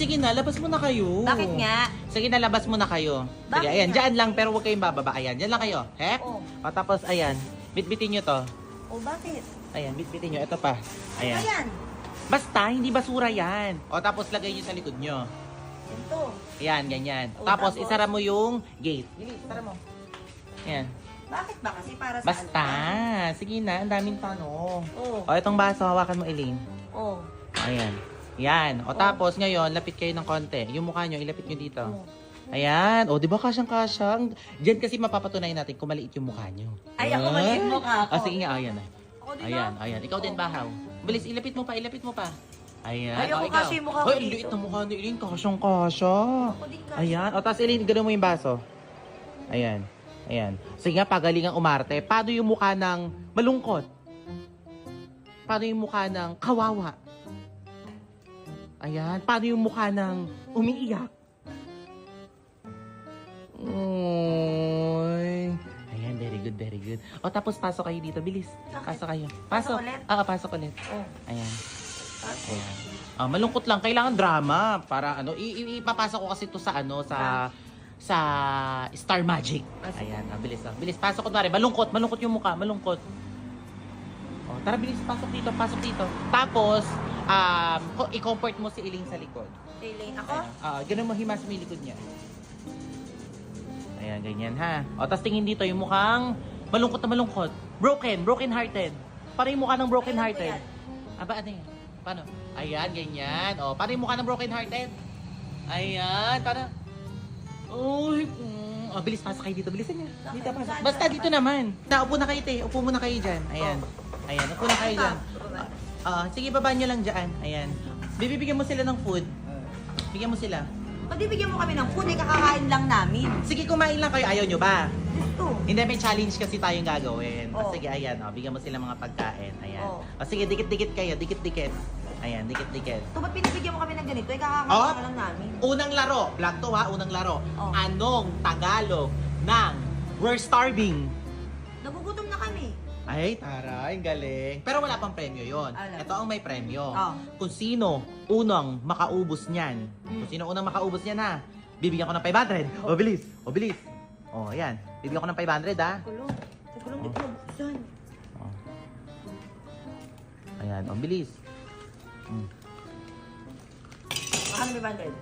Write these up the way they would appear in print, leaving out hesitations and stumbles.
sige na, labas mo na kayo. Bakit nga? Sige na, labas mo na kayo. Sige, Bakit ayan, nga? dyan lang, pero huwag kayong bababa. Ayan, dyan lang kayo. Hep? Oh. O, tapos, ayan, bitbitin nyo to. O bakit? Ayan, bitbitin nyo. Ito pa. Ayan. Ayan. Basta, hindi basura yan. O, tapos lagay nyo sa likod nyo. Ito. Ayan, ganyan. O, Tapos, tapos? isara mo yung gate. Bilis, isara mo. Ayan. Bakit ba kasi para sa Basta. Sige na, ang daming tanong. Oh. O, itong baso, hawakan mo, Elaine. Oh. Ayan. Yan. O, tapos, ngayon, lapit kayo ng konti. Yung mukha nyo, ilapit nyo dito. Ayan. O, di ba kasyang-kasyang? Diyan kasi mapapatunayan natin kung maliit yung mukha nyo. Ay, ako maliit mukha ko. Sige nga, ayan. Ako din Ayan, ba? ayan. Ikaw din, Bahaw. Bilis, ilapit mo pa, ilapit mo pa. Ayan. Ay, ako ikaw. kasi yung mukha ko Hoy, dito. liit na mukha ni Elaine. Kasyang-kasya. Ako din kasi. Ayan. O, tapos, Elaine, gano'n mo yung baso. Ayan. Ayan. Sige nga, pagalingang umarte. Paano yung mukha ng malungkot? Paano yung mukha ng kawawa? Ayan. Paano yung mukha ng umiiyak? Oy. Ayan, very good, very good. O, tapos pasok kayo dito. Bilis. Pasok kayo. Pasok Pasok. ulit? Pasok ulit. Oh. Ayan. Pasok. Ayan. Malungkot lang. Kailangan drama. Para ano, ipapasok ko kasi to sa ano, sa Star Magic. Ayan, bilis lang. Bilis, pasok ko na rin. Malungkot yung mukha. Malungkot. O, tara, bilis. Pasok dito, pasok dito. Tapos, i-comfort mo si Elaine sa likod. Elaine, ako? Ganun mo himas mo yung likod niya. Ayan, ganyan ha. O, tapos tingin dito yung mukhang malungkot na malungkot. Broken hearted. Para yung mukha ng broken hearted. Aba, ano yan? Paano? Ayan, ganyan. O, para yung mukha ng broken hearted. Ayan, para. Uy, bilis, pasok kayo dito. Bilisan niya. Dito, pasok. Basta dito naman. Upo na kayo, te. Upo muna kayo dyan. Ayan. Ayan, upo na kayo dyan. Sige, baba nyo lang dyan. Ayan. Bibigyan mo sila ng food. Bigyan mo sila. O di bigyan mo kami ng food, kakakain lang namin. Sige, kumain lang kayo. Ayaw nyo ba? Gusto. Hindi, may challenge kasi tayong gagawin. Oh. Sige, ayan. Bigyan mo sila mga pagkain. Ayan. Oh. Sige, dikit-dikit kayo. Dikit-dikit. Ayan, dikit-dikit. Ito, ba't pinibigyan mo kami ng ganito? Kakakain lang namin. Unang laro. Vlog to ha, unang laro. Oh. Anong Tagalog ng We're Starving? Nagugutom na kami. Ay, taray, galing. Pero wala pang premyo yon. Wala. Ito ang may premyo. Oh. Kung sino unang makaubos niyan. Kung sino unang makaubos niyan ha, bibigyan ko ng 500. O, bilis. O, bilis. O, ayan. Bibigyan ko ng 500 ha. Kulong. Kulong, dito mabuksan. O. Ayan, o, bilis. Baka na may 100.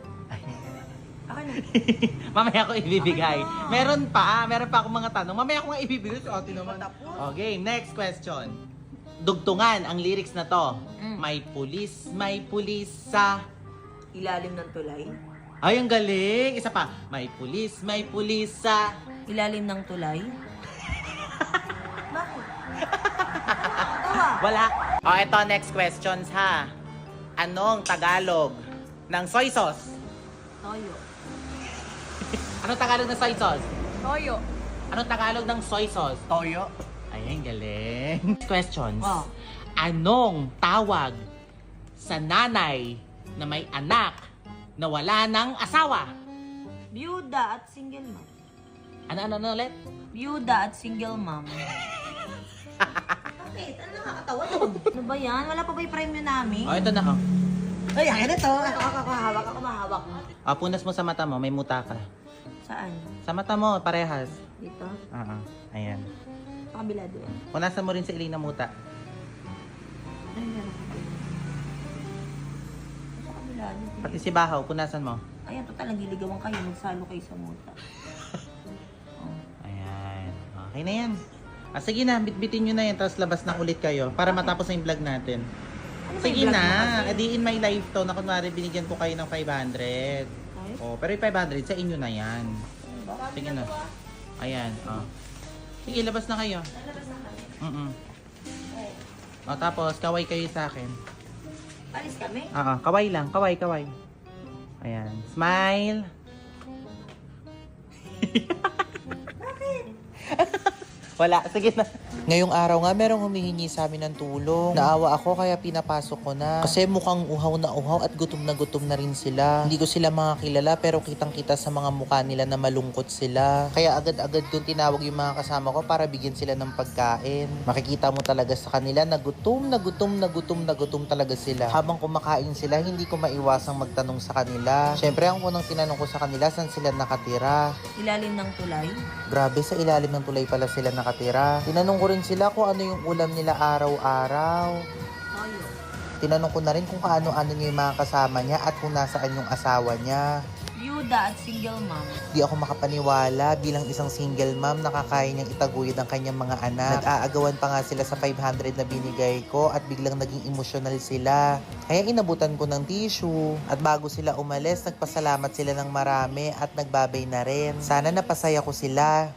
Akin na. Mamaya ko ibibigay. Ay, no. Meron pa akong mga tanong. Mamaya ko nga ibibigay sa atin naman. Patapos. Okay, next question. Dugtungan ang lyrics na to. Mm. May pulis sa... Ilalim ng tulay. Ay, ang galing. Isa pa. May pulis sa... Ilalim ng tulay. Bakit? Tawa. Wala. O, eto next questions ha. Anong Tagalog ng soy sauce? Toyo. Anong Tagalog ng soy sauce? Toyo. Anong Tagalog ng soy sauce? Toyo. Ay, ang galing. Questions. Wow. Anong tawag sa nanay na may anak na wala ng asawa? Byuda at single mom. Ano ulit? Byuda at single mom. Bakit? Ano nakakatawa to? Ano ba yan? Wala pa ba yung premyo namin? O, ito na oh. Ay, akin na to. Ako mahawak. Punas mo sa mata mo, may muta ka. Saan? Sa mata mo, parehas. Dito? Ayan. Sa kabila doon. Punasan mo rin sa Elena muta. Ay, meron ka. Sa kabila doon. Pati si Bahaw, punasan mo. Ayan, total, nagiligawan kayo. Magsalo kayo sa muta. Ayan. Okay na yan. Sige na, bitbitin nyo na yan, tapos labas na ulit kayo para matapos na yung vlog natin. Ano ba Sige yung vlog na, mo kasi? edi in my life to, na kunwari binigyan ko kayo ng 500. Ay? Pero yung 500 sa inyo na yan. Baka Sige na. ginagawa. Ayan, Sige, labas na kayo. Lalabas na kami. Tapos, kaway kayo sa akin. Alis kami? Kaway lang, kaway. Ayan, smile. Bakit? Wala, sige na. Ngayong araw nga, merong humihingi sa amin ng tulong. Naawa ako kaya pinapasok ko na. Kasi mukhang uhaw at gutom na rin sila. Hindi ko sila mga kilala pero kitang-kita sa mga mukha nila na malungkot sila. Kaya agad-agad kong tinawag yung mga kasama ko para bigyan sila ng pagkain. Makikita mo talaga sa kanila na gutom talaga sila. Habang kumakain sila, hindi ko maiwasang magtanong sa kanila. Syempre, ang unang tinanong ko sa kanila, saan sila nakatira? Ilalim ng tulay. Grabe, sa ilalim ng tulay pala sila nakatira. Tinanong ko rin sila kung ano yung ulam nila araw-araw. Toyo. Tinanong ko na rin kung kaano-ano niya yung mga kasama niya at kung nasaan yung asawa niya. Byuda at single mom. Di ako makapaniwala bilang isang single mom nakakaya niyang itaguyod ang kanyang mga anak. Nag-aagawan pa nga sila sa 500 na binigay ko at biglang naging emosyonal sila. Kaya inabutan ko ng tissue. At bago sila umalis, nagpasalamat sila ng marami at nagbabay na rin. Sana napasaya ko sila.